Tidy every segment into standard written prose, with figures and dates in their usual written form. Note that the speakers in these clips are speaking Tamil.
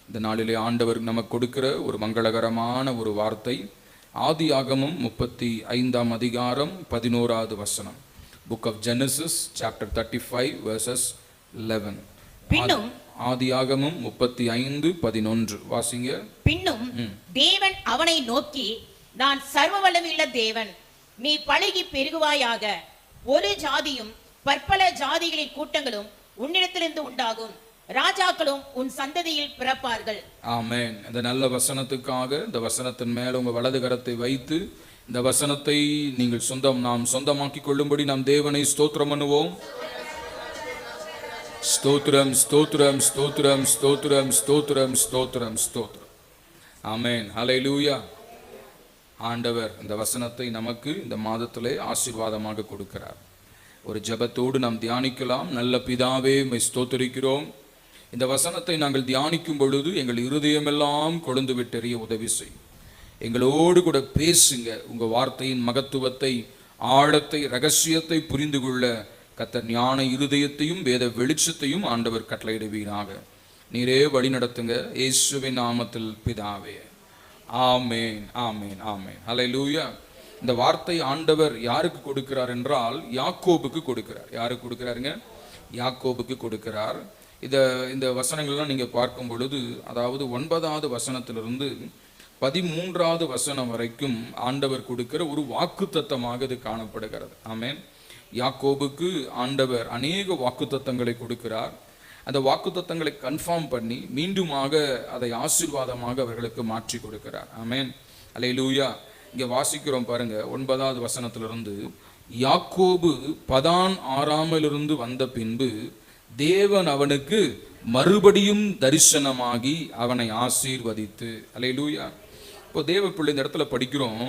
இந்த நாளிலே ஆண்டவர் நமக்கு கொடுக்கிற ஒரு மங்களகரமான ஒரு வார்த்தை ஆதியாகமம் 35 அதிகாரம் 11வது வசனம். Book of Genesis chapter 35 verses 11. பின்னும் ஆதியாகமம் 35:11 வாசிங்க. பின்னும் தேவன் அவனை நோக்கி, நான் சர்வ வல்லமையுள்ள தேவன், நீ பழகி பெருகுவாயாக, ஒரு ஜாதியும் பற்பல ஜாதிகளின் கூட்டங்களும் உன்னிடத்திலிருந்து உண்டாகும், ராஜாக்களும் உன் சந்ததியில் பிறப்பார்கள். ஆமென். இந்த நல்ல வசனத்துக்காக இந்த வசனத்தின் மேல உங்க வலது கரத்தை வைத்து இந்த வசனத்தை நீங்கள் நாம் சொந்தமாக்கி கொள்ளும்படி நாம் தேவனை ஸ்தோத்திரம் பண்ணுவோம். ஸ்தோத்திரம் ஸ்தோத்திரம் ஸ்தோத்திரம் ஸ்தோத்திரம் ஸ்தோத்திரம் ஸ்தோத்திரம் ஸ்தோத்திரம். ஆமென். ஹல்லேலூயா. ஆண்டவர் இந்த வசனத்தை நமக்கு இந்த மாதத்திலே ஆசீர்வாதமாக கொடுக்கிறார். ஒரு ஜெபத்தோடு நாம் தியானிக்கலாம். நல்ல பிதாவே, உம்மை ஸ்தோத்திரிக்கிறோம். இந்த வசனத்தை நாங்கள் தியானிக்கும் பொழுது எங்கள் இருதயமெல்லாம் கொழுந்து விட்டெறிய உதவி செய்யும். எங்களோடு கூட பேசுங்க. உங்க வார்த்தையின் மகத்துவத்தை, ஆழத்தை, ரகசியத்தை புரிந்து கொள்ள கர்த்தர் ஞான இருதயத்தையும் வேத வெளிச்சத்தையும் ஆண்டவர் கட்டளையிடுவீராக. நீரே வழி நடத்துங்க. இயேசுவின் நாமத்தில் பிதாவே. ஆமேன் ஆமேன் ஆமேன். ஹல்லேலூயா. இந்த வார்த்தை ஆண்டவர் யாருக்கு கொடுக்கிறார் என்றால் யாக்கோபுக்கு கொடுக்கிறார். யாருக்கு கொடுக்கிறாருங்க? யாக்கோபுக்கு கொடுக்கிறார். இந்த வசனங்கள்லாம் நீங்க பார்க்கும் பொழுது, அதாவது 9வது வசனத்திலிருந்து 13வது வசனம் வரைக்கும் ஆண்டவர் கொடுக்கிற ஒரு வாக்குத்தத்தமாக இது காணப்படுகிறது. ஆமென். யாக்கோபுக்கு ஆண்டவர் அநேக வாக்குத்தத்தங்களை கொடுக்கிறார். அந்த வாக்குத்தத்தங்களை கன்ஃபார்ம் பண்ணி மீண்டுமாக அதை ஆசீர்வாதமாக அவர்களுக்கு மாற்றி கொடுக்கிறார். ஆமென். அல்லேலூயா. இங்க வாசிக்கிறோம் பாருங்க, 9வது வசனத்திலிருந்து, யாக்கோபு பதான் ஆறாமிலிருந்து வந்த பின்பு தேவன் அவனுக்கு மறுபடியும் தரிசனமாகி அவனை ஆசீர்வதித்து. அல்லேலூயா. இப்போ தேவ பிள்ளை இந்த இடத்துல படிக்கிறோம்,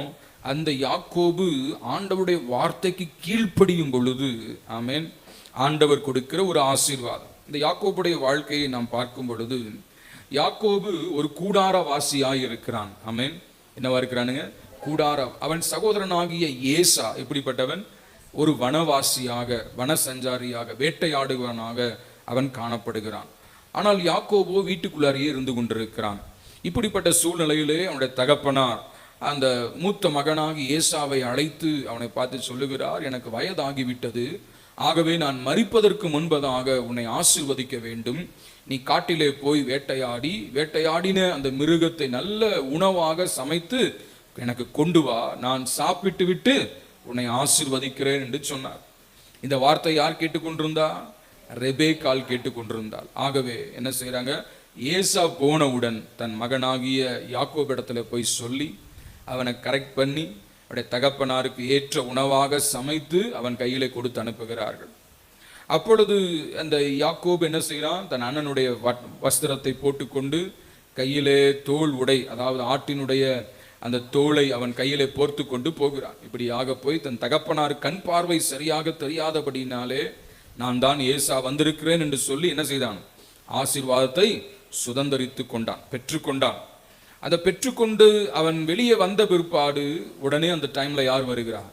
அந்த யாக்கோபு ஆண்டவருடைய வார்த்தைக்கு கீழ்ப்படியும் பொழுது, ஆமென், ஆண்டவர் கொடுக்கிற ஒரு ஆசீர்வாதம். இந்த யாக்கோபுடைய வாழ்க்கையை நாம் பார்க்கும் பொழுது, யாக்கோபு ஒரு கூடாரவாசியாய் இருக்கிறான். ஆமென். என்னவா இருக்கிறானுங்க? கூடார. அவன் சகோதரனாகிய ஏசா எப்படிப்பட்டவன்? ஒரு வனவாசியாக, வனசஞ்சாரியாக, வேட்டையாடுவனாக அவன் காணப்படுகிறான். ஆனால் யாக்கோபோ வீட்டுக்குள்ளாரியே இருந்து கொண்டிருக்கிறான். இப்படிப்பட்ட சூழ்நிலையிலே அவனுடைய தகப்பனார் அந்த மூத்த மகனாகி ஏசாவை அழைத்து அவனை பார்த்து சொல்லுகிறார், எனக்கு வயதாகிவிட்டது, ஆகவே நான் மரிப்பதற்கு முன்பதாக உன்னை ஆசீர்வதிக்க வேண்டும். நீ காட்டிலே போய் வேட்டையாடின அந்த மிருகத்தை நல்ல உணவாக சமைத்து எனக்கு கொண்டு வா, நான் சாப்பிட்டு விட்டு உன்னை ஆசீர்வதிக்கிறேன் என்று சொன்னார். இந்த வார்த்தை யார் கேட்டுக்கொண்டிருந்தா? ரெபேக்காள் கேட்டுக்கொண்டிருந்தாள். ஆகவே என்ன செய்யறாங்க? ஏசா போனவுடன் தன் மகனாகிய யாக்கோபிடத்துல போய் சொல்லி அவனை கரெக்ட் பண்ணி அவருடைய தகப்பனாருக்கு ஏற்ற உணவாக சமைத்து அவன் கையில கொடுத்து அனுப்புகிறார்கள். அப்பொழுது அந்த யாக்கோபு என்ன செய்யறான்? தன் அண்ணனுடைய வஸ்திரத்தை போட்டுக்கொண்டு கையிலே தோல் உடை, அதாவது ஆட்டினுடைய அந்த தோலை அவன் கையிலே போர்த்து கொண்டு போகிறான். இப்படியாக போய் தன் தகப்பனார் கண் பார்வை சரியாக தெரியாதபடினாலே நான் தான் ஏசா வந்திருக்கிறேன் என்று சொல்லி என்ன செய்தான்? ஆசீர்வாதத்தை சுதந்தரித்து கொண்டான், பெற்றுக்கொண்டான். அதை பெற்றுக்கொண்டு அவன் வெளியே வந்த பிற்பாடு உடனே அந்த டைம்ல யார் வருகிறான்?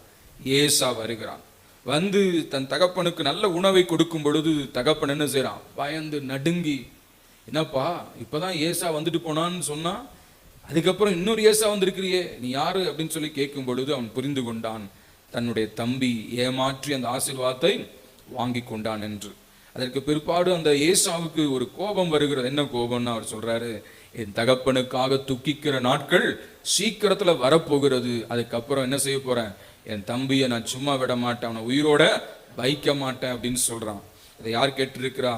ஏசா வருகிறான். வந்து தன் தகப்பனுக்கு நல்ல உணவை கொடுக்கும் பொழுது தகப்பன் என்ன செய்யறான்? பயந்து நடுங்கி, என்னப்பா இப்பதான் ஏசா வந்துட்டு போனான்னு சொன்னா, அதுக்கப்புறம் இன்னொரு ஏசா வந்திருக்கிறியே, நீ யாரு அப்படின்னு சொல்லி கேட்கும் பொழுது அவன் புரிந்து கொண்டான், தன்னுடைய தம்பி ஏமாற்றி அந்த ஆசீர்வாதத்தை வாங்கி கொண்டான் என்று. அதற்கு பிற்பாடு அந்த ஏசாவுக்கு ஒரு கோபம் வருகிறது. என்ன கோபம்னு அவர் சொல்றாரு, என் தகப்பனுக்காக துக்கிக்கிற நாட்கள் சீக்கிரத்துல வரப்போகிறது, அதுக்கப்புறம் என்ன செய்ய போறேன்? என் தம்பியை நான் சும்மா விட மாட்டேன், அவனை உயிரோட வைக்க மாட்டேன் அப்படின்னு சொல்றான். இதை யார் கேட்டிருக்கிறா?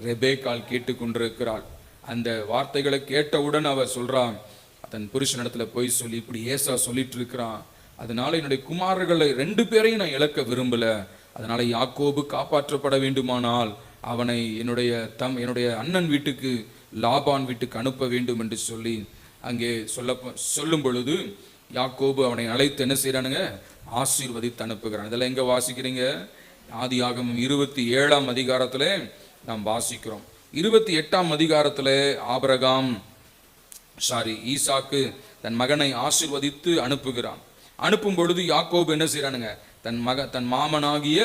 ரெபேக்காள் கேட்டுக்கொண்டிருக்கிறாள். அந்த வார்த்தைகளை கேட்டவுடன் அவ சொல்றான், தன் புருஷனிடத்துல போய் சொல்லி, இப்படி ஏசா சொல்லிட்டு இருக்கிறான், அதனால என்னுடைய குமாரர்களை 2 பேரையும் நான் இழக்க விரும்பல, அதனால யாக்கோபு காப்பாற்றப்பட வேண்டுமானால் அவனை என்னுடைய அண்ணன் வீட்டுக்கு, லாபான் வீட்டுக்கு அனுப்ப வேண்டும் என்று சொல்லி அங்கே சொல்லும் பொழுது யாக்கோபு அவனை அழைத்து என்ன செய்யறானுங்க? ஆசீர்வதித்து அனுப்புகிறான். இதெல்லாம் எங்க வாசிக்கிறீங்க? ஆதியாகமம் 27ஆம் அதிகாரத்துல நாம் வாசிக்கிறோம். 28ஆம் அதிகாரத்துல ஈசாக்கு தன் மகனை ஆசீர்வதித்து அனுப்புகிறான். அனுப்பும் பொழுது யாக்கோபு என்ன செய்யறானுங்க? தன் மாமனாகிய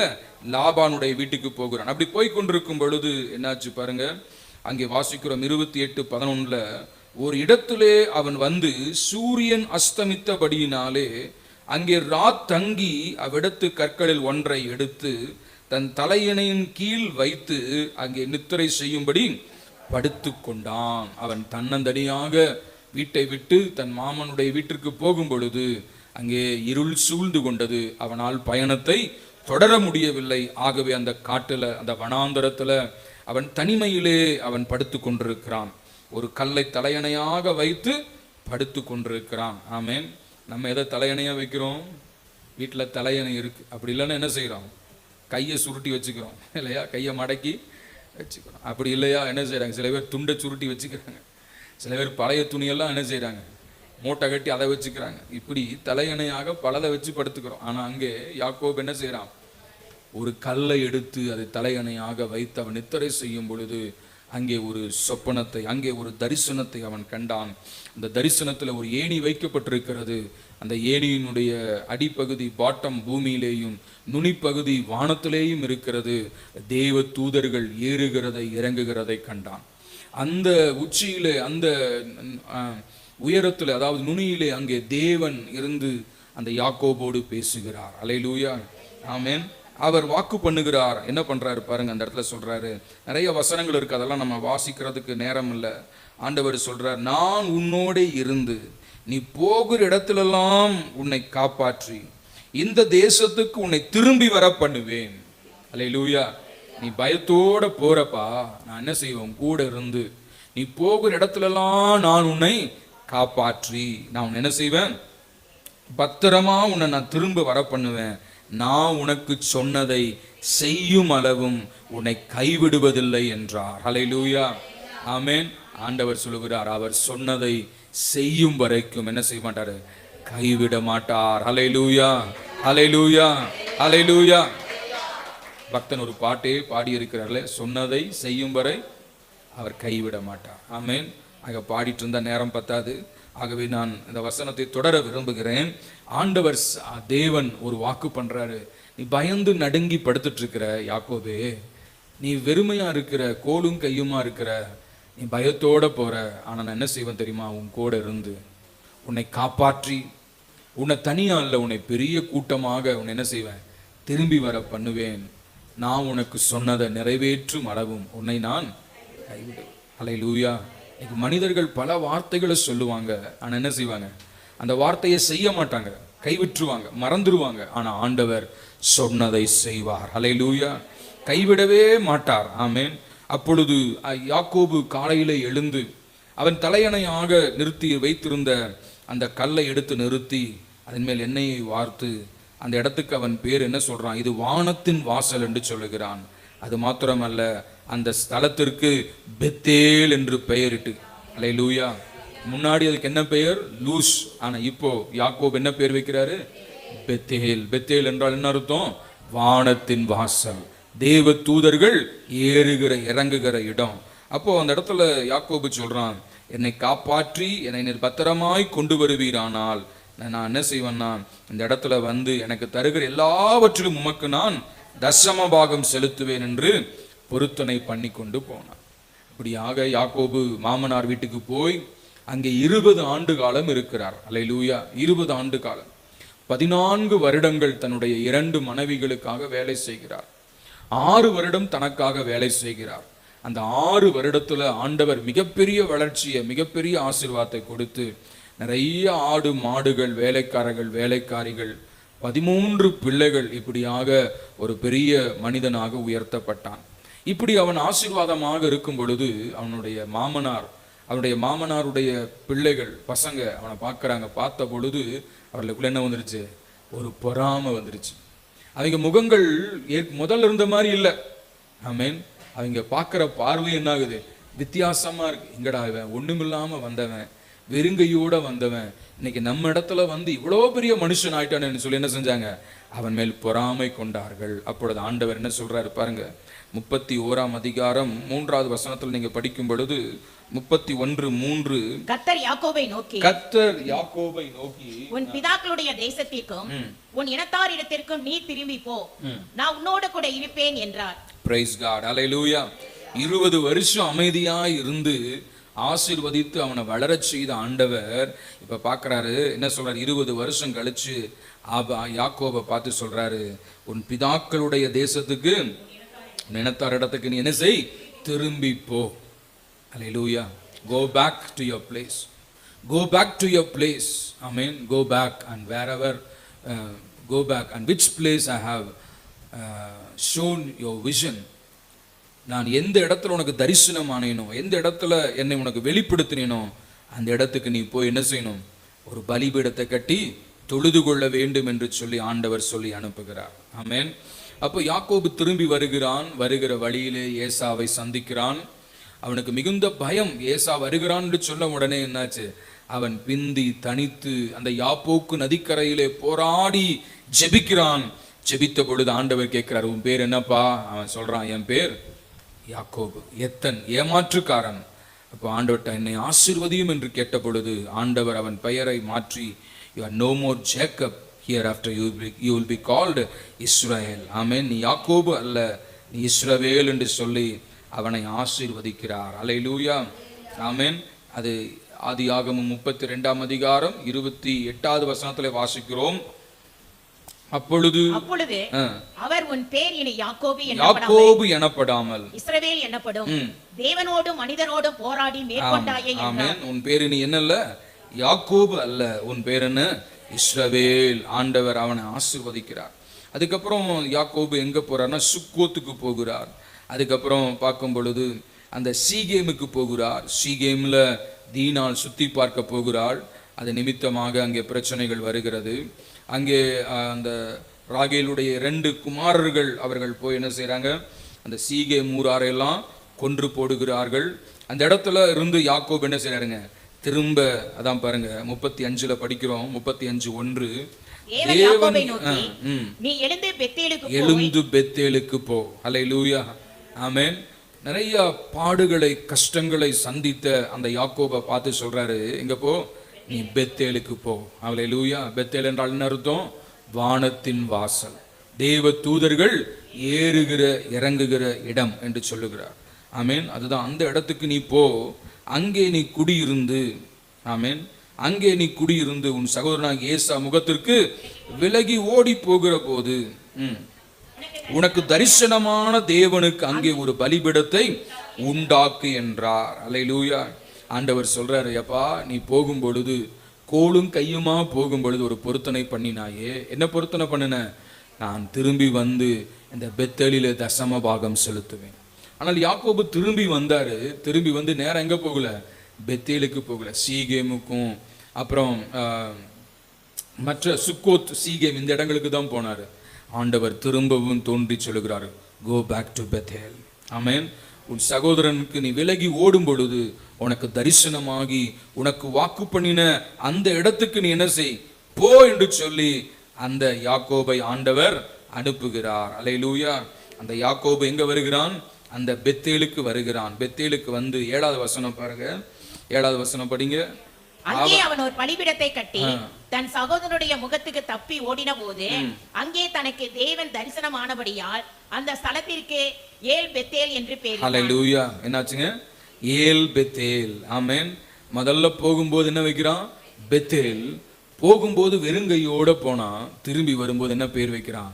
லாபானுடைய வீட்டுக்கு போகிறான். அப்படி போய் கொண்டிருக்கும் பொழுது என்னாச்சு பாருங்க, அங்கே வாசிக்கிறோம் 28:11. ஒரு இடத்திலே அவன் வந்து சூரியன் அஸ்தமித்தபடியினாலே அங்கே தங்கி அவ்விடத்து கற்களில் ஒன்றை எடுத்து தன் தலையணையின் கீழ் வைத்து அங்கே நித்திரை செய்யும்படி படுத்து கொண்டான். அவன் தன்னந்தனியாக வீட்டை விட்டு தன் மாமனுடைய வீட்டிற்கு போகும் பொழுது அங்கே இருள் சூழ்ந்து கொண்டது. அவனால் பயணத்தை தொடர முடியவில்லை. ஆகவே அந்த காட்டுல, அந்த வனாந்தரத்துல அவன் தனிமையிலே அவன் படுத்து கொண்டிருக்கிறான். ஒரு கல்லை தலையணையாக வைத்து படுத்து கொண்டிருக்கிறான். ஆமேன். நம்ம எதை தலையணையா வைக்கிறோம்? வீட்டில் தலையணை இருக்கு. அப்படி இல்லைன்னா என்ன செய்யறோம்? கையை சுருட்டி வச்சுக்கிறோம் இல்லையா? கையை மடக்கி வச்சுக்கிறோம். அப்படி இல்லையா என்ன செய்யறாங்க? சில பேர் துண்டை சுருட்டி வச்சுக்கிறாங்க. சில பேர் பழைய துணியெல்லாம் என்ன செய்யறாங்க? மூட்டை கட்டி அதை வச்சுக்கிறாங்க. இப்படி தலையணையாக பலதை வச்சு படுத்துக்கிறோம். ஆனா அங்கே யாக்கோபு என்ன செய்யறான்? ஒரு கல்லை எடுத்து அதை தலையணையாக வைத்து அவன் நித்திரை செய்யும் பொழுது அங்கே ஒரு சொப்பனத்தை, அங்கே ஒரு தரிசனத்தை அவன் கண்டான். அந்த தரிசனத்தில் ஒரு ஏணி வைக்கப்பட்டிருக்கிறது. அந்த ஏணியினுடைய அடிப்பகுதி பாட்டம் பூமியிலேயும் நுனிப்பகுதி வானத்திலேயும் இருக்கிறது. தேவ தூதர்கள் ஏறுகிறதை இறங்குகிறதை கண்டான். அந்த உச்சியிலே, அந்த உயரத்தில், அதாவது நுனியிலே அங்கே தேவன் இருந்து அந்த யாக்கோபோடு பேசுகிறார். அல்லேலூயா, ஆமென். அவர் வாக்கு பண்ணுகிறார். என்ன பண்றாரு பாருங்க, அந்த இடத்துல சொல்றாரு. நிறைய வசனங்கள் இருக்கு, அதெல்லாம் நம்ம வாசிக்கிறதுக்கு நேரம் இல்லை. ஆண்டவர் சொல்றார், நான் உன்னோட இருந்து நீ போகிற இடத்திலெல்லாம் உன்னை காப்பாற்றி இந்த தேசத்துக்கு உன்னை திரும்பி வர பண்ணுவேன். அல்லேலூயா. நீ பயத்தோட போறப்பா, நான் என்ன செய்வேன்? கூட இருந்து நீ போகிற இடத்துலலாம் நான் உன்னை காப்பாற்றி நான் உன்னை என்ன செய்வேன்? பத்திரமா உன்னை நான் திரும்ப வர பண்ணுவேன். நான் உனக்கு சொன்னதை செய்யும் அளவும் உன்னை கைவிடுவதில்லை என்றார். ஹல்லேலூயா, ஆமென். ஆண்டவர் சொல்லுகிறார், அவர் சொன்னதை செய்யும் வரைக்கும் என்ன செய்ய மாட்டாரு? கைவிட மாட்டார். ஹல்லேலூயா, ஹல்லேலூயா, ஹல்லேலூயா. பக்தன் ஒரு பாட்டே பாடி இருக்கிறார்களே, சொன்னதை செய்யும் வரை அவர் கைவிட மாட்டார். ஆமென். அங்க பாடிட்டு இருந்த நேரம் பத்தாது. ஆகவே நான் இந்த வசனத்தை தொடர விரும்புகிறேன். ஆண்டவர் தேவன் ஒரு வாக்கு பண்றாரு. நீ பயந்து நடுங்கி படுத்துட்டு இருக்கிற யாக்கோபே, நீ வெறுமையா இருக்கிற, கோலும் கையுமா இருக்கிற, நீ பயத்தோட போற. ஆனா நான் என்ன செய்வேன் தெரியுமா? உன் கூட இருந்து உன்னை காப்பாற்றி, உன்னை தனியா இல்ல, உன்னை பெரிய கூட்டமாக உன்னை என்ன செய்வேன்? திரும்பி வர பண்ணுவேன். நான் உனக்கு சொன்னதை நிறைவேற்றும் அளவும் உன்னை நான் கைவிடுவேன். அல்லேலூயா. மனிதர்கள் பல வார்த்தைகளை சொல்லுவாங்க, ஆனா என்ன செய்வாங்க? அந்த வார்த்தையை செய்ய மாட்டாங்க, கைவிட்டுருவாங்க, மறந்துடுவாங்க. ஆனா ஆண்டவர் சொன்னதை செய்வார். அல்லேலூயா. கைவிடவே மாட்டார். ஆமென். அப்பொழுது யாக்கோபு காலையில எழுந்து அவன் தலையணையாக நிறுத்தி வைத்திருந்த அந்த கல்லை எடுத்து நிறுத்தி அதன் மேல் எண்ணெயை வார்த்து அந்த இடத்துக்கு அவன் பேர் என்ன சொல்றான்? இது வானத்தின் வாசல் என்று சொல்லுகிறான். அது மாத்திரமல்ல, அந்த ஸ்தலத்திற்கு பெத்தேல் என்று பெயரிட்டு, அல்லேலூயா. முன்னாடி அதுக்கு என்ன பெயர்? லூஸ். ஆனா இப்போ யாக்கோபு என்ன பெயர் வைக்கிறாரு? பெத்தேல். பெத்தேல் என்றால் என்ன அர்த்தம்? வானத்தின் வாசல், தேவ தூதர்கள் ஏறுகிற இறங்குகிற இடம். அப்போ அந்த இடத்துல யாக்கோபு சொல்றான், என்னை காப்பாற்றி என்னை பத்திரமாய் கொண்டு வருவீரானால் நான் என்ன செய்வேன்னா, இந்த இடத்துல வந்து எனக்கு தருகிற எல்லாவற்றிலும் உமக்கு நான் தசம பாகம் செலுத்துவேன் என்று பொருத்தனை பண்ணி கொண்டு போனான். இப்படியாக யாக்கோபு மாமனார் வீட்டுக்கு போய் அங்கே 20 ஆண்டு காலம் இருக்கிறார். அல்லேலூயா. 20 ஆண்டு காலம், 14 வருடங்கள் தன்னுடைய 2 மனைவிகளுக்காக வேலை செய்கிறார். 6 வருடம் தனக்காக வேலை செய்கிறார். அந்த 6 வருடத்துல ஆண்டவர் மிகப்பெரிய வளர்ச்சியை, மிகப்பெரிய ஆசீர்வாதத்தை கொடுத்து நிறைய ஆடு மாடுகள், வேலைக்காரர்கள், வேலைக்காரிகள், 13 பிள்ளைகள், இப்படியாக ஒரு பெரிய மனிதனாக உயர்த்தப்பட்டான். இப்படி அவன் ஆசீர்வாதமாக இருக்கும் பொழுது அவனுடைய மாமனாருடைய பிள்ளைகள், பசங்க அவனை பார்க்கறாங்க. பார்த்த பொழுது அவர்களுக்குள்ள என்ன வந்துருச்சு? ஒரு பொறாமை வந்துருச்சு. அவங்க முகங்கள் முதல்ல இருந்த மாதிரி இல்லை. ஆமென். அவங்க பார்க்குற பார்வை என்ன ஆகுது? வித்தியாசமா இருக்கு. எங்கடா இவன் ஒண்ணுமில்லாம வந்தவன், வெறுங்கையோட வந்தவன், இன்னைக்கு நம்ம இடத்துல வந்து இவ்வளோ பெரிய மனுஷன் ஆயிட்டான்னு சொல்லி என்ன செஞ்சாங்க? அவன் மேல் பொறாமை கொண்டார்கள். அப்பொழுது ஆண்டவர் என்ன சொல்றாரு பாருங்க, 31ஆம் அதிகாரம் 3வது வசனத்தில் நீங்க படிக்கும் பொழுது 31:3, கர்த்தர் யாக்கோபை நோக்கி உன் பிதாக்களுடைய தேசத்திற்கும் உன் இனத்தாரிடத்திற்கும் நீ திரும்பி போ, நான் உன்னோடு கூட இருப்பேன் என்றார். Price God. அல்லேலூயா. 20 வருஷம் அமைதியாய் இருந்து ஆசீர்வதித்து அவனை வளரச் செய்த ஆண்டவர் இப்ப பார்க்கறாரு. என்ன சொல்றாரு? 20 வருஷம் கழிச்சு யாக்கோபை பார்த்து சொல்றாரு, உன் பிதாக்களுடைய தேசத்துக்கு நினைத்தார் இடத்துக்கு நீ என்ன செய்? திரும்பி போ. அல்லேலூயா. Go back to your place. Go back to your place. Amen. Go back, and wherever go back, and which place I have shown your vision. நான் எந்த இடத்துல உனக்கு தரிசனமானேனோ, எந்த இடத்துல என்னை உனக்கு வெளிப்படுத்தினேனோ, அந்த இடத்துக்கு நீ போய் என்ன செய்யணும்? ஒரு பலிபீடத்தை கட்டி தொழுது கொள்ள வேண்டும் என்று சொல்லி ஆண்டவர் சொல்லி அனுப்புகிறார். ஆமென். அப்போ யாக்கோபு திரும்பி வருகிறான். வருகிற வழியிலே ஏசாவை சந்திக்கிறான். அவனுக்கு மிகுந்த பயம். ஏசா வருகிறான் என்று சொன்ன உடனே என்னாச்சு? அவன் பிந்தி தனித்து அந்த யாப்போக்கு நதிக்கரையிலே போராடி ஜெபிக்கிறான். ஜெபித்த பொழுது ஆண்டவர் கேட்கிறார், உன் பேர் என்னப்பா? அவன் சொல்றான், என் பேர் யாக்கோபு, எத்தன், ஏமாற்றுக்காரன். அப்போ ஆண்டவர்கிட்ட என்னை ஆசீர்வதியும் என்று கேட்ட பொழுது ஆண்டவர் அவன் பெயரை மாற்றி, you are no more Jacob, hereafter you will be called Israel. ஆமென். நீ யாக்கோபு அல்ல, நீ இஸ்ரவேல் என்று சொல்லி அவனை ஆசீர்வதிக்கிறார். அல்லேலூயா. ஆமென். அது ஆதியாகமம் 32ஆம் அதிகாரம் 28வது வசனத்திலே வாசிக்கிறோம். அப்பொழுது அவர் உன் பேர் இனி யாக்கோபு எனப்படாமல் இஸ்ரவேல் எனப்படும், தேவனோடும் மனிதனோடும் போராடி மேற்கொண்டாயே. ஆமென். உன் பேர் இனி என்னல்ல? யாக்கோபு அல்ல, உன் பேர் என்ன? இஸ்ரவேல். ஆண்டவர் அவனை ஆசீர்வதிக்கிறார். அதுக்கப்புறம் யாக்கோபு எங்க போறார்னா சுக்கோத்துக்கு போகிறார். அதுக்கப்புறம் பார்க்கும் பொழுது அந்த சீகேமுக்கு போகிறார். சீகேம்ல தீனால் சுத்தி பார்க்க போகிறாள். அது நிமித்தமாக அங்கே பிரச்சனைகள் வருகிறது. அங்கே அந்த ராகேலுடைய 2 குமாரர்கள் அவர்கள் போய் என்ன செய்றாங்க? அந்த சீகேம் ஊராரெல்லாம் கொன்று போடுகிறார்கள். அந்த இடத்துல இருந்து யாக்கோபு என்ன செய்றாருங்க? திரும்ப அதான் பாருங்க 35ல படிக்கிறோம். 35:1 நீ எழுந்து பெத்தேலுக்கு போ. அல்லேலூயா. ஆமென். நிறைய பாடுகளை கஷ்டங்களை சந்தித்த அந்த யாக்கோபை பார்த்து சொல்றாரு, எங்க போ? நீ பெத்தேலுக்கு போ. அல்லேலூயா. பெத்தேல் என்றால் என்ன அர்த்தம்? வானத்தின் வாசல், தேவ தூதர்கள் ஏறுகிற இறங்குகிற இடம் என்று சொல்லுகிறார். ஆமென். அதுதான் அந்த இடத்துக்கு நீ போ. அங்கே நீ குடியிருந்து, ஆமென், அங்கே நீ குடியிருந்து உன் சகோதரனாகிய ஏசா முகத்திற்கு விலகி ஓடி போகிற போது உனக்கு தரிசனமான தேவனுக்கு அங்கே ஒரு பலிபீடத்தை உண்டாக்கு என்றார். அல்லேலூயா. ஆண்டவர் சொல்றாரு, அப்பா நீ போகும் பொழுது கோலும் கையுமா போகும் பொழுது ஒரு பொருத்தனை பண்ணினாயே. என்ன பொருத்தனை பண்ணின? நான் திரும்பி வந்து இந்த பெத்தேலிலே தசம பாகம் செலுத்துவேன். ஆனால் யாக்கோபு திரும்பி வந்தாரு. திரும்பி வந்து நேரம் எங்க போகல? பெத்தேலுக்கு போகல, சீகேமுக்கும் அப்புறம் மற்ற சுக்கோத், சீகேம் இந்த இடங்களுக்கு தான் போனாரு. ஆண்டவர் திரும்பவும் தோன்றி சொல்லுகிறார், கோ பேக் டு பெத்தேல். ஆமென். உன் சகோதரனுக்கு நீ விலகி ஓடும் பொழுது உனக்கு தரிசனமாகி உனக்கு வாக்கு பண்ணின அந்த இடத்துக்கு நீ என்ன செய்? போ என்று சொல்லி அந்த யாக்கோபை ஆண்டவர் அனுப்புகிறார். அல்லேலூயா. அந்த யாக்கோபு எங்க வருகிறான்? அந்த பெத்தேலுக்கு வருகிறான். பெத்தேலுக்கு வந்து 7வது வசனம் பாருங்க. 7வது வசனம் படிங்க. அங்கே அவன் ஒரு பலிபீடத்தை கட்டி தன் சகோதரனுடைய முகத்துக்கு தப்பி ஓடின போது அங்கே தனக்கு தேவன் தரிசனமானபடியால் அந்த ஸ்தலத்திற்கு ஏல் பெத்தேல் என்று பெயர். ஹல்லேலூயா. என்னாச்சுங்க? ஏல் பெத்தேல். ஆமென். முதல்ல போகும்போது என்ன வைக்கிறான்? பெத்தேல். போகும்போது வெறுங்கையோட போனா, திரும்பி வரும்போது என்ன பேர் வைக்கிறான்?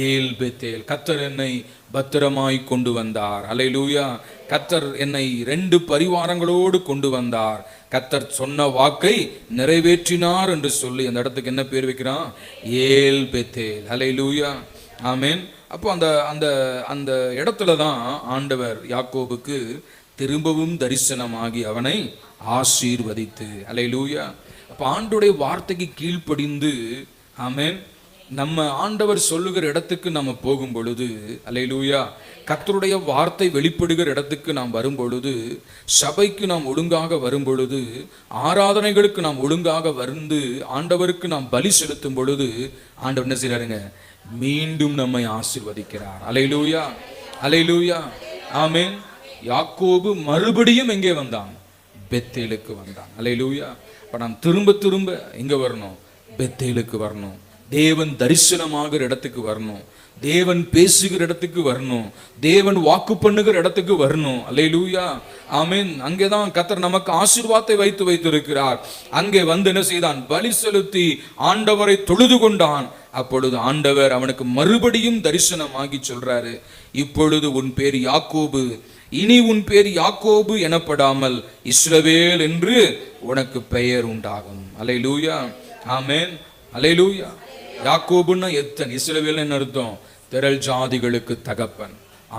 ஏல் பெத்தேல். கர்த்தர் என்னை பத்திரமாய் கொண்டு வந்தார். அல்லேலூயா. கர்த்தர் என்னை 2 பரிவாரங்களோடு கொண்டு வந்தார். கர்த்தர் சொன்ன வாக்கை நிறைவேற்றினார் என்று சொல்லி அந்த இடத்துக்கு என்ன பேர் வைக்கிறான்? ஏல் பெத்தேல். அல்லேலூயா. ஆமென். அப்போ அந்த அந்த அந்த இடத்துல தான் ஆண்டவர் யாக்கோபுக்கு திரும்பவும் தரிசனமாகி அவனை ஆசீர்வதித்து, அல்லேலூயா. அப்ப ஆண்டவருடைய வார்த்தைக்கு கீழ்ப்படிந்து, ஆமென், நம்ம ஆண்டவர் சொல்லுகிற இடத்துக்கு நம்ம போகும் பொழுது, அல்லேலூயா, கர்த்தருடைய வார்த்தை வெளிப்படுகிற இடத்துக்கு நாம் வரும் பொழுது, சபைக்கு நாம் ஒழுங்காக வரும் பொழுது, ஆராதனைகளுக்கு நாம் ஒழுங்காக வந்து ஆண்டவருக்கு நாம் பலி செலுத்தும் பொழுது ஆண்டவர் என்ன செய்றாருங்க? மீண்டும் நம்மை ஆசீர்வதிக்கிறார். அல்லேலூயா, அல்லேலூயா, ஆமென். யாக்கோபு மறுபடியும் எங்கே வந்தான்? பெத்தேலுக்கு வந்தான். அல்லேலூயா. அப்ப நாம் திரும்ப திரும்ப எங்க வரணும்? பெத்தேலுக்கு வரணும். தேவன் தரிசனமாகிற இடத்துக்கு வரணும். தேவன் பேசுகிற இடத்துக்கு வரணும், தேவன் வாக்கு பண்ணுகிற இடத்துக்கு வரணும். அல்லேலூயா, ஆமென். அங்கேதான் கர்த்தர் நமக்கு ஆசீர்வாதத்தை வைத்திருக்கிறார். அங்கே வந்து என்ன செய்தான்? பலி செலுத்தி ஆண்டவரை தொழுது கொண்டான். அப்பொழுது ஆண்டவர் அவனுக்கு மறுபடியும் தரிசனமாகி சொல்றாரு, இப்பொழுது உன் பேர் யாக்கோபு, இனி உன் பேர் யாக்கோபு எனப்படாமல் இஸ்ரவேல் என்று உனக்கு பெயர் உண்டாகும். அல்லேலூயா, ஆமென், அல்லேலூயா. யாக்கோபுன்னா எத்தன், இஸ்ரவேல் என்ன அர்த்தம்? திரள் ஜாதிகளுக்கு தகப்பன்,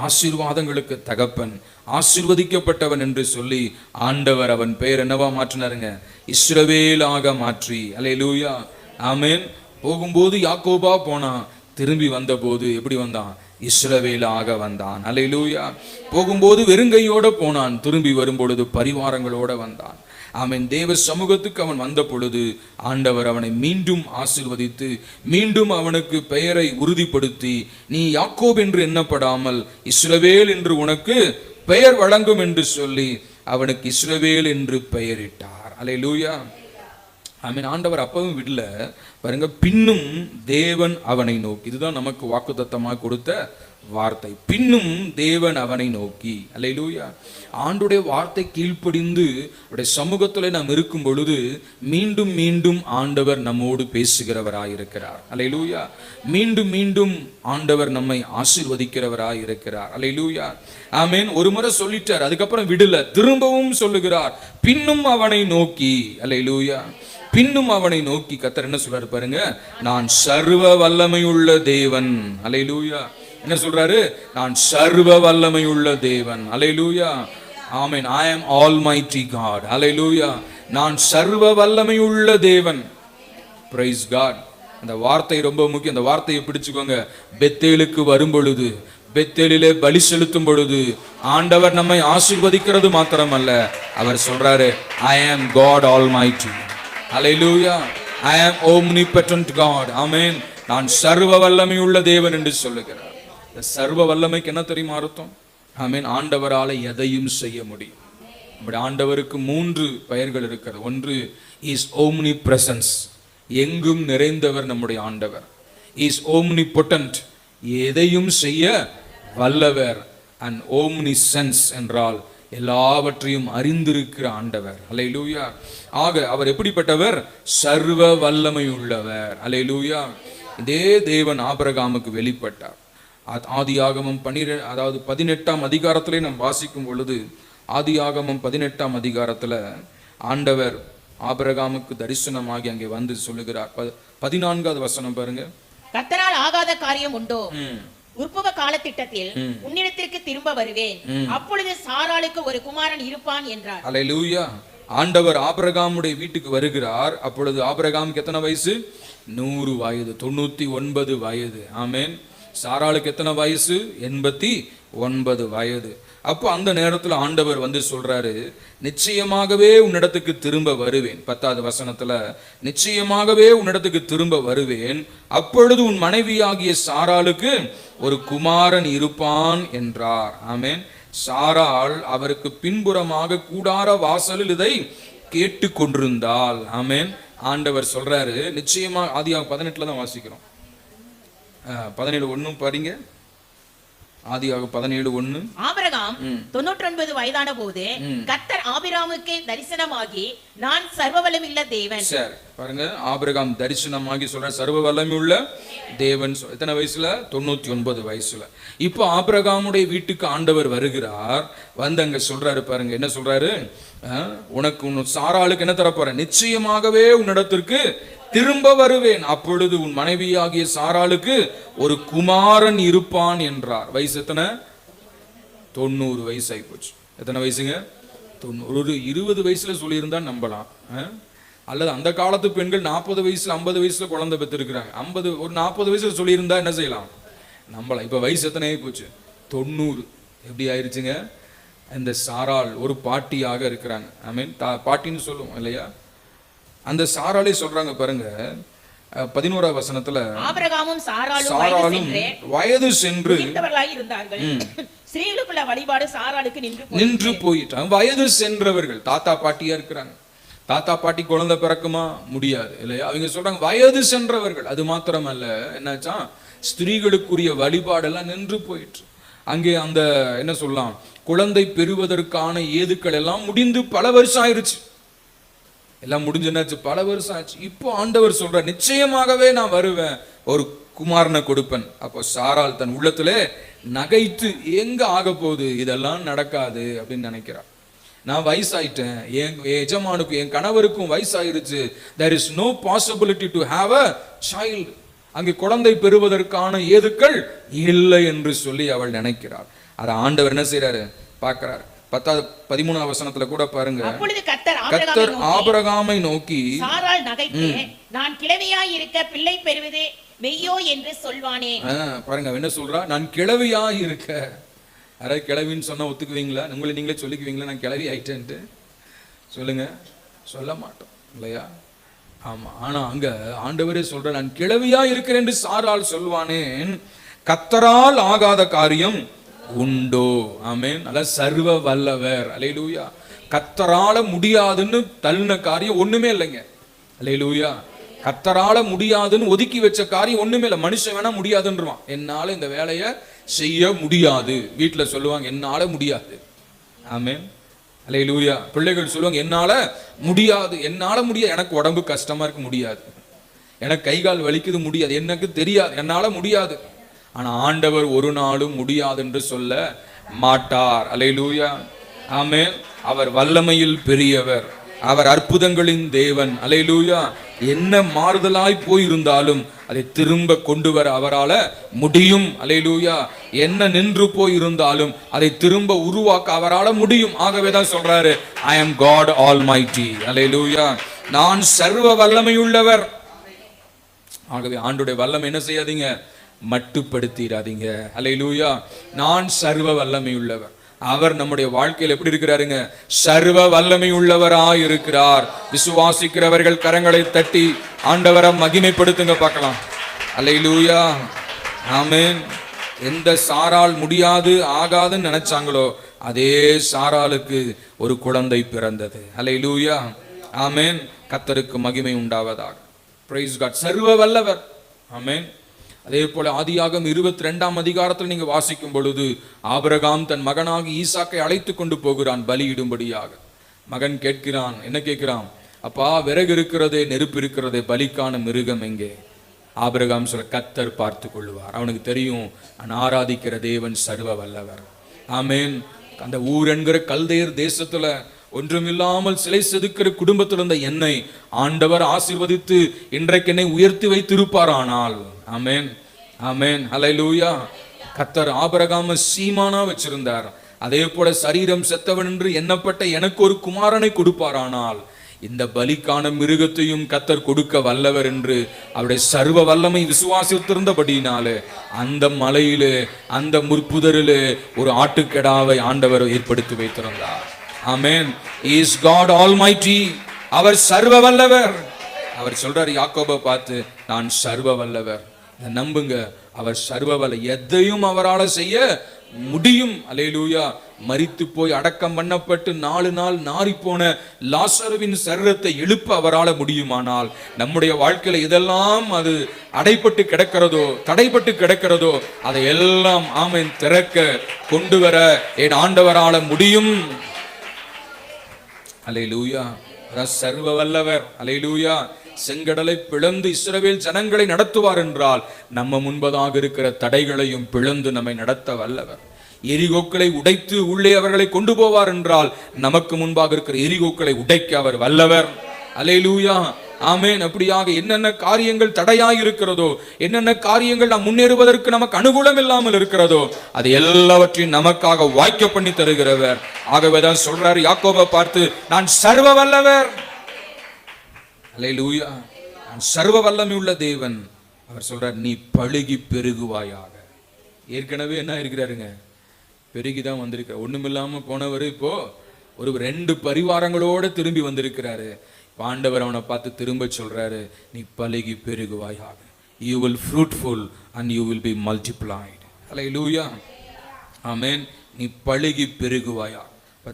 ஆசீர்வாதங்களுக்கு தகப்பன், ஆசீர்வதிக்கப்பட்டவன் என்று சொல்லி ஆண்டவர் அவன் பெயர் என்னவா மாற்றினாருங்க? இஸ்ரவேலாக மாற்றி. அல்லேலூயா, ஆமென். போகும்போது யாக்கோபா போனான், திரும்பி வந்தபோது எப்படி வந்தான்? இஸ்ரவேலாக வந்தான். அல்லேலூயா. போகும்போது வெறுங்கையோட போனான், திரும்பி வரும்பொழுது பரிவாரங்களோட வந்தான். ஆமென். தேவ சமூகத்துக்கு அவன் வந்த பொழுது ஆண்டவர் அவனை மீண்டும் ஆசீர்வதித்து மீண்டும் அவனுக்கு பெயரை உறுதிப்படுத்தி, நீ யாக்கோப் என்று எண்ணப்படாமல் இஸ்ரவேல் என்று உனக்கு பெயர் வழங்கும் என்று சொல்லி அவனுக்கு இஸ்ரவேல் என்று பெயரிட்டார். அல்லேலூயா, ஆமென். ஆண்டவர் அப்பவும் விடல பாருங்க, பின்னும் தேவன் அவனை நோக்கி, இதுதான் நமக்கு வாக்குத்தத்தமாக கொடுத்த வார்த்தை. பின்னும் தேவன் அவனை நோக்கி. அல்லேலூயா. ஆண்டுடைய வார்த்தை கீழ்ப்படிந்து அவருடைய சமூகத்தில் நாம் இருக்கும் பொழுது மீண்டும் மீண்டும் ஆண்டவர் நம்மோடு பேசுகிறவராயிருக்கிறார். அல்லேலூயா. மீண்டும் மீண்டும் ஆண்டவர் நம்மை ஆசீர்வதிக்கிறவராயிருக்கிறார். அல்லேலூயா, ஆமென். ஒரு முறை சொல்லிட்டார், அதுக்கப்புறம் விடல, திரும்பவும் சொல்லுகிறார், பின்னும் அவனை நோக்கி. அல்லேலூயா. பின்னும் அவனை நோக்கி கர்த்தர் என்ன சொல்றாரு பாருங்க, நான் சர்வ வல்லமையுள்ள தேவன். அல்லேலூயா. என்ன சொல்றாரு? நான் சர்வ வல்லமையுள்ள தேவன். அல்லேலூயா, ஆமென். I am almighty God. அல்லேலூயா. நான் சர்வ வல்லமையுள்ள தேவன். Praise God. அந்த வார்த்தை ரொம்ப முக்கியம். அந்த வார்த்தையை பிடிச்சுக்கோங்க. பெத்தேலுக்கு வரும் பொழுது, பெத்தேலிலே பலி செலுத்தும் பொழுது ஆண்டவர் நம்மை ஆசீர்வதிக்கிறது மாத்திரமல்ல, அவர் சொல்றாரு, I am God Almighty. Hallelujah. I am omnipotent God. ஆமென். நான் சர்வ வல்லமையுள்ள தேவன் என்று சொல்லுகிறார். இந்த சர்வ வல்லமைக்கு என்ன தெரியுமா அர்த்தம்? ஆமென். ஆண்டவரால எதையும் செய்ய முடியும். நம்முடைய ஆண்டவருக்கு 3 பெயர்கள் இருக்கிறது. ஒன்று இஸ் omnipresence, எங்கும் நிறைந்தவர் நம்முடைய ஆண்டவர். இஸ் omnipotent, எதையும் செய்ய வல்லவர். அண்ட் omniscience என்றால் எல்லாவற்றையும் அறிந்திருக்கிற ஆண்டவர். அல்லேலூயா. ஆக அவர் எப்படிப்பட்டவர்? சர்வ வல்லமை உள்ளவர். அல்லேலூயா. இதே தேவன் ஆபிரகாமுக்கு வெளிப்பட்டார். ஆதியாகமம் 18ஆம் அதிகாரத்திலே நாம் வாசிக்கும் பொழுது, ஆதியாகமம் 18ஆம் அதிகாரத்துல ஆண்டவர் ஆபிரகாமுக்கு தரிசனமாகி அங்கே வந்து சொல்லுகிறார். 14வது வசனம் பாருங்க. கர்த்தரால் ஆகாத காரியம் உண்டோ? உற்பவ காலத்திட்டத்தில் உன்னிடத்திற்கு திரும்ப வருவேன், அப்பொழுது சாராளுக்கு ஒரு குமாரன் இருப்பான் என்றார். அல்லேலூயா. ஆண்டவர் ஆபிரகாமுடைய வீட்டுக்கு வருகிறார். அப்பொழுது ஆபிரகாமுக்கு எத்தனை வயசு? 100 வயது, 99 வயது. ஆமென். சாராளுக்கு எத்தனை வயசு? 89 வயது. அப்போ அந்த நேரத்தில் ஆண்டவர் வந்து சொல்றாரு, நிச்சயமாகவே உன்னிடத்துக்கு திரும்ப வருவேன். 10வது வசனத்துல, நிச்சயமாகவே உன்னிடத்துக்கு திரும்ப வருவேன், அப்பொழுது உன் மனைவியாகிய சாராளுக்கு ஒரு குமாரன் இருப்பான் என்றார். ஆமென். சாராள் அவருக்கு பின்புறமாக கூடார வாசலில் இதை கேட்டு கொண்டிருந்தாள். ஆமென். ஆண்டவர் சொல்றாரு, நிச்சயமா ஆதியாகமம் 18 தான் வாசிக்கிறோம். 17:1 பாருங்க. ஆதியாகமம் 17:1. ஆபிரகாம் 99 வயதான போது கர்த்தர் ஆபிரகாமுக்கு தரிசனமாகி, நான் சர்வ வல்லமையுள்ள தேவன். சரி பாருங்க, ஆபிரகாம் தரிசனமாகி சொல்ற சர்வ வல்லமையுள்ள தேவன். எத்தனை வயசுல? 99 வயசுல. இப்போ ஆபிரகாமுடைய வீட்டுக்கு ஆண்டவர் வருகிறார். வந்து அங்க சொல்றாரு பாருங்க, என்ன சொல்றாரு? உனக்கு சாராளுக்கு என்ன தரப்போறேன்? நிச்சயமாகவே உன்னிடத்திற்கு திரும்ப வருவேன், அப்பொழுது உன் மனைவியாகிய சாராளுக்கு ஒரு குமாரன் இருப்பான் என்றார். வயசு எத்தனை? 90 வயசு ஆகி போச்சு. எத்தனை வயசுங்க? 90. ஒரு 20 வயசுல சொல்லியிருந்தா நம்பலாம். அல்லது அந்த காலத்து பெண்கள் 40 வயசுல 50 வயசுல குழந்தை பெற்றிருக்கிறாங்க. 50 ஒரு 40 வயசுல சொல்லியிருந்தா என்ன செய்யலாம்? நம்பலாம். இப்ப வயசு எத்தனை ஆகி போச்சு? 90. எப்படி ஆயிருச்சுங்க? இந்த சாராள் ஒரு பாட்டியாக இருக்கிறாங்க. ஐ மீன் பாட்டின்னு சொல்லுவோம் இல்லையா? அந்த சாராளே சொல்றாங்க பாருங்க, 11வது வசனத்துல, ஆபிரகாமும் சாராளும் வயது சென்று இருந்தார்கள், ஸ்திரீகளுக்குள்ள வழிபாடு சாராளுக்கு நின்று போயிட்டாங்க. வயது சென்றவர்கள், தாத்தா பாட்டியா இருக்கிறாங்க. தாத்தா பாட்டி குழந்தை பிறக்குமா? முடியாது இல்லையா? அவங்க சொல்றாங்க வயது சென்றவர்கள். அது மாத்திரமல்ல, என்னாச்சா? ஸ்திரீகளுக்குரிய வழிபாடெல்லாம் நின்று போயிற்று. அங்கே அந்த என்ன சொல்லலாம், குழந்தை பெறுவதற்கான ஏதுக்கள் எல்லாம் முடிந்து பல வருஷம் ஆயிருச்சு. எல்லாம் முடிஞ்சுனாச்சு, பல வருஷம் ஆச்சு. இப்போ ஆண்டவர் சொல்ற, நிச்சயமாகவே நான் வருவேன், ஒரு குமாரனை கொடுப்பேன். அப்போ சாராள் தன் உள்ளத்திலே நகைத்து, எங்க ஆக போகுது, இதெல்லாம் நடக்காது அப்படின்னு நினைக்கிறார். நான் வயசாயிட்டேன், என் எஜமானுக்கும் என் கணவருக்கும் வயசாயிருச்சு, there is no possibility to have a child. அங்கே குழந்தை பெறுவதற்கான ஏதுக்கள் இல்லை என்று சொல்லி அவள் நினைக்கிறார். அதை ஆண்டவர் என்ன செய்யறாரு பார்க்கிறார். 13ஆம் வசனத்துல கூட பாருங்க, அப்பொழுது கர்த்தர் ஆபிரகாமை நோக்கி, சாராள் நகைத்து, நான் கிழவியாய் இருக்க பிள்ளை பெறுவது மெய்யோ என்று சொல்வானே. பாருங்க என்ன சொல்றா, நான் கிழவியாய் இருக்க. யாராவது கிழவின்னு சொன்னா ஒத்துக்குவீங்களா? உங்களை நீங்களே சொல்லிக்குவீங்களா நான் கிழவி ஆயிட்டேன்ட்டு? சொல்லுங்க, சொல்ல மாட்டோம் இல்லையா? ஆமா. ஆனா அங்க ஆண்டவரே சொல்ற, நான் கிழவியா இருக்கிறேன் என்று சாராள் சொல்வானேன், கர்த்தரால் ஆகாத காரியம் உண்டோ? ஆமென். அல்ல சர்வ வல்லவர். அல்லேலூயா. கர்த்தரால முடியாதுன்னு தள்ளின காரியம் ஒண்ணுமே இல்லைங்க. அல்லேலூயா. கர்த்தரால முடியாதுன்னு ஒதுக்கி வச்ச காரியம் ஒண்ணுமே இல்லை. மனுஷன் வேணா முடியாதுன்றான், என்னால இந்த வேலையை செய்ய முடியாது. வீட்டுல சொல்லுவாங்க, என்னால முடியாது. ஆமென். அல்லேலூயா. பிள்ளைகள் சொல்லுவாங்க, என்னால முடியாது, என்னால முடியாது, எனக்கு உடம்பு கஷ்டமா இருக்கு, முடியாது, எனக்கு கை கால் வலிக்குது, முடியாது, எனக்கு தெரியாது, என்னால முடியாது. ஆனா ஆண்டவர் ஒரு நாளும் முடியாது என்று சொல்ல மாட்டார். அல்லேலூயா. ஆமென். அவர் வல்லமையில் பெரியவர், அவர் அற்புதங்களின் தேவன். அல்லேலூயா. என்ன மாறுதலாய் போயிருந்தாலும் அதை திரும்ப கொண்டு வர அவரால முடியும். அல்லேலூயா. என்ன நின்று போயிருந்தாலும் அதை திரும்ப உருவாக்க அவரால முடியும். ஆகவே தான் சொல்றாரு, I am God Almighty. அல்லேலூயா. நான் சர்வ வல்லமையுள்ளவர். ஆகவே ஆண்டுடைய வல்லமை என்ன செய்யாதீங்க, மட்டுப்படுத்திடாதீங்க. அல்லேலூயா. நான் சர்வ வல்லமை உள்ளவர். அவர் நம்முடைய வாழ்க்கையில் எப்படி இருக்கிறாருங்க, சர்வ வல்லமை உள்ளவராய் இருக்கிறார். விசுவாசிக்கிறவர்கள் கரங்களை தட்டி ஆண்டவரை மகிமைப்படுத்துங்க பார்க்கலாம். அல்லேலூயா. ஆமென். எந்த சாரால் முடியாது ஆகாதுன்னு நினைச்சாங்களோ அதே சாராளுக்கு ஒரு குழந்தை பிறந்தது. அல்லேலூயா. ஆமென். கர்த்தருக்கு மகிமை உண்டாவதாக. Praise God. சர்வ வல்லவர். ஆமென். அதே போல ஆதியாகமம் 22ஆம் அதிகாரத்தில் நீங்க வாசிக்கும் பொழுது, ஆபிரகாம் தன் மகனாகி ஈசாக்கை அழைத்து கொண்டு போகிறான் பலியிடும்படியாக. மகன் கேட்கிறான், என்ன கேட்கிறான்? அப்பா, விறகு இருக்கிறதே, நெருப்பு இருக்கிறதே, பலிக்கான மிருகம் எங்கே? ஆபிரகாம் சொல்ல, கர்த்தர் பார்த்து கொள்வார். அவனுக்கு தெரியும், நான் ஆராதிக்கிற தேவன் சர்வ வல்லவர். ஆமென். அந்த ஊர் என்கிற கல்தேர் தேசத்துல ஒன்றுமில்லாமல் சிலை செதுக்கிற குடும்பத்தில் இருந்த என்னை ஆண்டவர் ஆசீர்வதித்து இன்றைக்கு என்னை உயர்த்தி வைத்திருப்பாரானால். ஆமென். ஆமென். அல்லேலூயா. கர்த்தர் ஆபிரகாமை சீமானா வச்சிருந்தார். அதே போல சரீரம் செத்தவன் என்று எண்ணப்பட்ட எனக்கு ஒரு குமாரனை கொடுப்பாரானால் இந்த பலிக்கான மிருகத்தையும் கர்த்தர் கொடுக்க வல்லவர் என்று அவருடைய சர்வ வல்லமை விசுவாசித்திருந்தபடினாலே அந்த மலையிலே, அந்த முற்புதரிலே ஒரு ஆட்டுக்கெடாவை ஆண்டவர் ஏற்படுத்தி வைத்திருந்தார். ஆமென். He is God Almighty. அவர் சர்வ வல்லவர். அவர் சொல்றார் யாக்கோபை பார்த்து, நான் சர்வ வல்லவர். நம்புங்க, அவர் சர்வ வல்ல, எதையும் அவரால் செய்ய முடியும். அல்லேலூயா. மரித்து போய் அடக்கம் பண்ணப்பட்டு 4 நாள் நாறி போன லாசருவின் சரீரத்தை எழுப்ப அவரால் முடியுமானால் நம்முடைய வாழ்க்கையில இதெல்லாம் அது அடைப்பட்டு கிடக்கிறதோ, தடைப்பட்டு கிடக்கிறதோ, அதை எல்லாம் ஆமென் திறக்க கொண்டு வர என் ஆண்டவரால முடியும். அல்லேலூயா. சர்வ வல்லவர். அல்லேலூயா. செங்கடலை பிளந்து இஸ்ரவேல் ஜனங்களை நடத்துவார் என்றால் நம்ம முன்பதாக இருக்கிற தடைகளையும் பிளந்து நம்மை நடத்த வல்லவர். எரிகோக்களை உடைத்து உள்ளே அவர்களை கொண்டு போவார் என்றால் நமக்கு முன்பாக இருக்கிற எரிகோக்களை உடைக்க அவர் வல்லவர். அல்லேலூயா. ஆமென். அப்படியாக என்னென்ன காரியங்கள் தடையாய் இருக்கிறதோ, என்னென்ன காரியங்கள் நாம் முன்னேறுவதற்கு நமக்கு அனுகூலம் இல்லாமல் இருக்கிறதோ, அது எல்லாவற்றையும் நமக்காக வாய்க்க பண்ணி தருகிறவர். ஆகவேதான் சொல்றாரு யாக்கோபை பார்த்து, நான் சர்வ வல்லவர். அல்லேலூயா. நான் சர்வ வல்லமை உள்ள தேவன். அவர் சொல்றார், நீ பழுகி பெருகுவாயாக. ஏற்கனவே என்ன இருக்கிறாருங்க, பெருகிதான் வந்திருக்கிறார். ஒண்ணுமில்லாம போனவர் இப்போ ஒரு 2 பரிவாரங்களோட திரும்பி வந்திருக்கிறாரு. ஆண்டவர் அவனை பார்த்து திரும்ப சொல்றாரு, நீ பழுகி பெருகுவாயாக. You will fruitful and you will be multiplied. அல்லேலூயா. ஆமென். நீ பழுகி பெருகுவாயாக.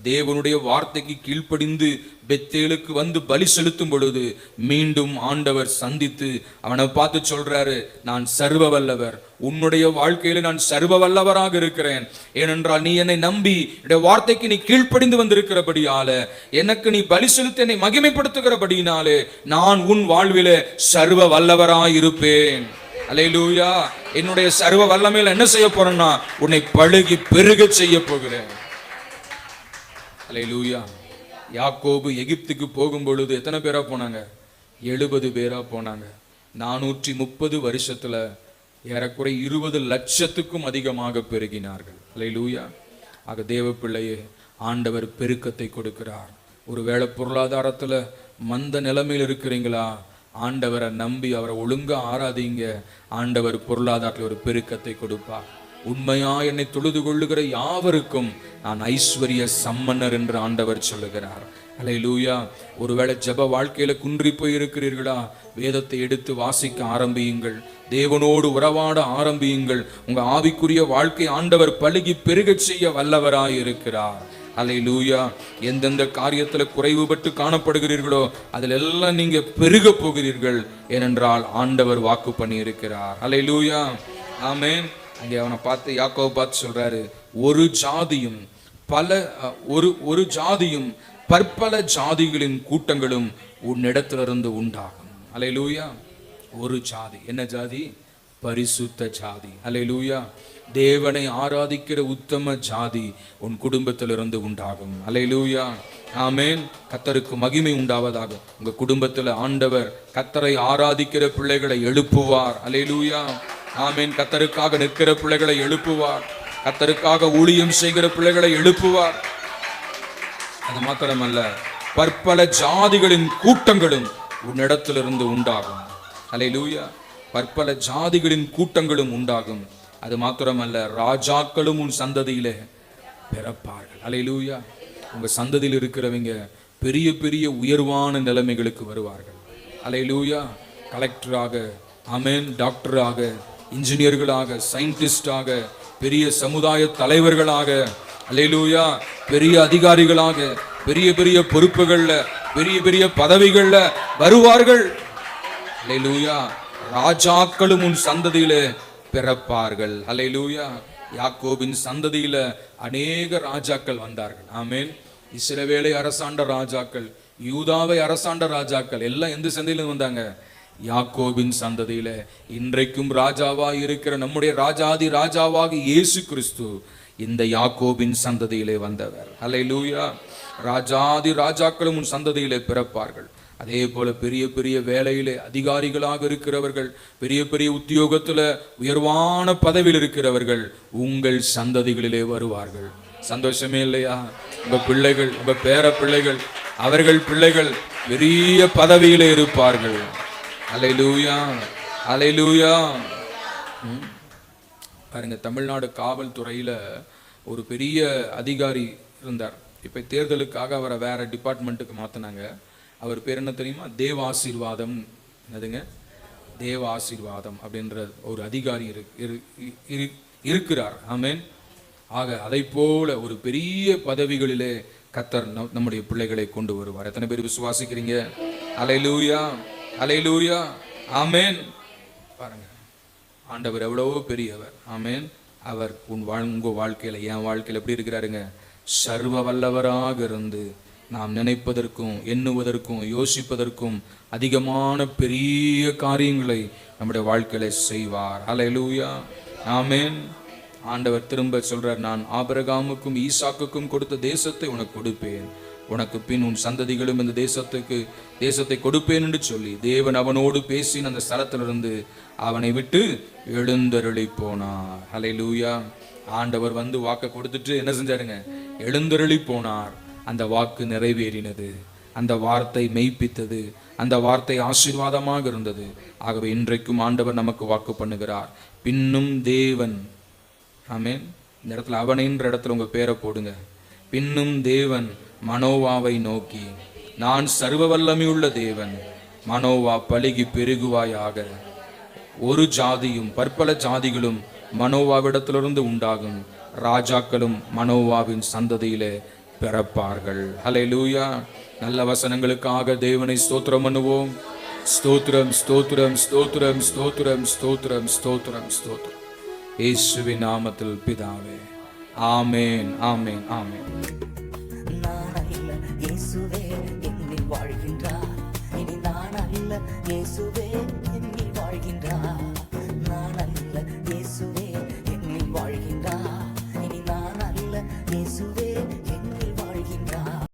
தேவனுடைய வார்த்தைக்கு கீழ்ப்படிந்து பெத்தேலுக்கு வந்து பலி செலுத்தும் பொழுது மீண்டும் ஆண்டவர் சந்தித்து அவனை பார்த்து சொல்றாரு, நான் சர்வ வல்லவர், உன்னுடைய வாழ்க்கையில நான் சர்வ வல்லவராக இருக்கிறேன். ஏனென்றால் நீ என்னை நம்பி என்னுடைய வார்த்தைக்கு நீ கீழ்ப்படிந்து வந்திருக்கிறபடியால, எனக்கு நீ பலி செலுத்தி என்னை மகிமைப்படுத்துகிறபடினாலே நான் உன் வாழ்விலே சர்வ வல்லவராய் இருப்பேன். அல்லேலூயா. என்னுடைய சர்வ வல்லமையில என்ன செய்ய போறேன்னா, உன்னை பழுகி பெருக செய்ய போகிறேன். அல்லேலூயா. யாக்கோபு எகிப்துக்கு போகும் பொழுது எத்தனை பேரா போனாங்க? 70 பேரா போனாங்க. 430 வருஷத்துல ஏறக்குறை 20 லட்சத்துக்கும் அதிகமாக பெருகினார்கள். அல்லேலூயா. ஆக தேவ பிள்ளையே, ஆண்டவர் பெருக்கத்தை கொடுக்கிறார். ஒருவேளை பொருளாதாரத்துல மந்த நிலைமையில் இருக்கிறீங்களா? ஆண்டவரை நம்பி அவரை ஒழுங்கா ஆராதிங்க. ஆண்டவர் பொருளாதாரத்தில் ஒரு பெருக்கத்தை கொடுப்பார். உண்மையா என்னை தொழுது கொள்ளுகிற யாவருக்கும் நான் ஐஸ்வர்ய சம்மன்னர் என்று ஆண்டவர் சொல்லுகிறார். அல்லேலூயா. ஒருவேளை ஜெப வாழ்க்கையில குன்றி போய் இருக்கிறீர்களா? வேதத்தை எடுத்து வாசிக்க ஆரம்பியுங்கள். தேவனோடு உறவாட ஆரம்பியுங்கள். உங்க ஆவிக்குரிய வாழ்க்கை ஆண்டவர் பழுகி பெருகச் செய்ய வல்லவராய் இருக்கிறார். அல்லேலூயா. எந்தெந்த காரியத்துல குறைவுபட்டு காணப்படுகிறீர்களோ அதில் எல்லாம் நீங்க பெருக போகிறீர்கள். ஏனென்றால் ஆண்டவர் வாக்கு பண்ணி இருக்கிறார். அல்லேலூயா. ஆமென். அங்கே அவனை பார்த்து, யாக்கோபை பார்த்து சொல்றாரு, ஒரு ஜாதியும் ஒரு ஜாதியும் பற்பல ஜாதிகளின் கூட்டங்களும் உன்னிடத்திலிருந்து உண்டாகும். அல்லேலூயா. ஒரு ஜாதி, என்ன ஜாதி? பரிசுத்த ஜாதி. அல்லேலூயா. தேவனை ஆராதிக்கிற உத்தம ஜாதி உன் குடும்பத்திலிருந்து உண்டாகும். அல்லேலூயா. ஆமென். கர்த்தருக்கு மகிமை உண்டாவதாக. உங்க குடும்பத்தில் ஆண்டவர் கர்த்தரை ஆராதிக்கிற பிள்ளைகளை எழுப்புவார். அல்லேலூயா. ஆமென். கர்த்தருக்காக நிற்கிற பிள்ளைகளை எழுப்புவார். கர்த்தருக்காக ஊழியம் செய்கிற பிள்ளைகளை எழுப்புவார். அது மாத்திரமல்ல, பற்பல ஜாதிகளின் கூட்டங்களும் உன்னிடத்திலிருந்து உண்டாகும். அல்லேலூயா. பற்பல ஜாதிகளின் கூட்டங்களும் உண்டாகும். அது மாத்திரமல்ல, ராஜாக்களும் உன் சந்ததியிலே பிறப்பார்கள். அல்லேலூயா. உங்க சந்ததியில் இருக்கிறவங்க பெரிய பெரிய உயர்வான நிலைமைகளுக்கு வருவார்கள். அல்லேலூயா. கலெக்டராக, ஆமென், டாக்டராக, இன்ஜினியர்களாக, சயின்டிஸ்டாக, பெரிய சமுதாய தலைவர்களாக, அல்லேலூயா, பெரிய அதிகாரிகளாக, பெரிய பெரிய பொறுப்புகள்ல, பெரிய பெரிய பதவிகள்ல வருவார்கள். அல்லேலூயா. ராஜாக்களும் உன் சந்ததியிலே பிறப்பார்கள். அல்லேலூயா. யாக்கோபின் சந்ததியில அநேக ராஜாக்கள் வந்தார்கள். ஆமென். இஸ்ரவேலை அரசாண்ட ராஜாக்கள், யூதாவை அரசாண்ட ராஜாக்கள் எல்லாம் எந்த சந்ததியில வந்தாங்க? யாக்கோபின் சந்ததியில. இன்றைக்கும் ராஜாவாக இருக்கிற நம்முடைய ராஜாதி ராஜாவாக இயேசு கிறிஸ்து இந்த யாக்கோபின் சந்ததியிலே வந்தவர். அல்லேலூயா. ராஜாதி ராஜாக்களும் உன் சந்ததியிலே பிறப்பார்கள். அதே போல பெரிய பெரிய வேலையிலே அதிகாரிகளாக இருக்கிறவர்கள், பெரிய பெரிய உத்தியோகத்துல உயர்வான பதவியில் இருக்கிறவர்கள் உங்கள் சந்ததிகளிலே வருவார்கள். சந்தோஷமே இல்லையா? உங்க பிள்ளைகள், உங்க பேர பிள்ளைகள், அவர்கள் பிள்ளைகள் பெரிய பதவியிலே இருப்பார்கள். அல்லேலூயா. அல்லேலூயா. பாருங்க, தமிழ்நாடு காவல்துறையில ஒரு பெரிய அதிகாரி இருந்தார். இப்ப தேர்தலுக்காக அவரை வேற டிபார்ட்மெண்ட்டுக்கு மாத்தினாங்க. அவர் பேர் என்ன தெரியுமா? தேவாசீர்வாதம். என்னதுங்க? தேவாசீர்வாதம் அப்படின்ற ஒரு அதிகாரி இருக்கிறார். ஆமென். ஆக அதை போல ஒரு பெரிய பதவிகளிலே கர்த்தர் நம்முடைய பிள்ளைகளை கொண்டு வருவார். எத்தனை பேர் விசுவாசிக்கிறீங்க? அல்லேலூயா. அல்லேலூயா. ஆமென். பாருங்க, ஆண்டவர் எவ்வளவோ பெரியவர். ஆமென். அவர் உங்க வாழ்க்கையில, என் வாழ்க்கையில எப்படி இருக்கிறாருங்க? சர்வ வல்லவராக இருந்து நாம் நினைப்பதற்கும் எண்ணுவதற்கும் யோசிப்பதற்கும் அதிகமான பெரிய காரியங்களை நம்முடைய வாழ்க்கையில செய்வார். அல்லேலூயா. ஆமென். ஆண்டவர் திரும்ப சொல்றார், நான் ஆபிரகாமுக்கும் ஈசாக்குக்கும் கொடுத்த தேசத்தை உனக்கு கொடுப்பேன், உனக்கு பின் உன் சந்ததிகளும் இந்த தேசத்தை கொடுப்பேன் என்று சொல்லி தேவன் அவனோடு பேசி அந்த ஸ்தலத்திலிருந்து அவனை விட்டு எழுந்தருளி போனார். அல்லேலூயா. ஆண்டவர் வந்து வாக்கை கொடுத்துட்டு என்ன செஞ்சாருங்க? எழுந்தருளி போனார். அந்த வாக்கு நிறைவேறினது. அந்த வார்த்தை மெய்ப்பித்தது. அந்த வார்த்தை ஆசீர்வாதமாக இருந்தது. ஆகவே இன்றைக்கும் ஆண்டவர் நமக்கு வாக்கு பண்ணுகிறார். பின்னும் தேவன், ஆமென், இந்த இடத்துல அவனைன்ற இடத்துல உங்க பேரை போடுங்க. பின்னும் தேவன் மனோவாவை நோக்கி, நான் சர்வ வல்லமையுள்ள தேவன், மனோவா பலுகி பெருகுவாயாக. ஒரு ஜாதியும் பற்பல ஜாதிகளும் மனோவாவிடத்திலிருந்து உண்டாகும். ராஜாக்களும் மனோவாவின் சந்ததியிலே பிறப்பார்கள். ஹல்லேலூயா. நல்ல வசனங்களுக்காக தேவனை ஸ்தோத்திரம் பண்ணுவோம். ஸ்தோத்திரம், ஸ்தோத்திரம், ஸ்தோத்திரம், ஸ்தோத்திரம், ஸ்தோத்திரம், ஸ்தோத்திரம், ஸ்தோத்திரம். இயேசுவின் நாமத்தில் பிதாவே. ஆமென், ஆமென், ஆமென். நான் அல்ல இயேசுவே என்னில் வாழ்கின்றார். இனி நான் அல்ல இயேசுவே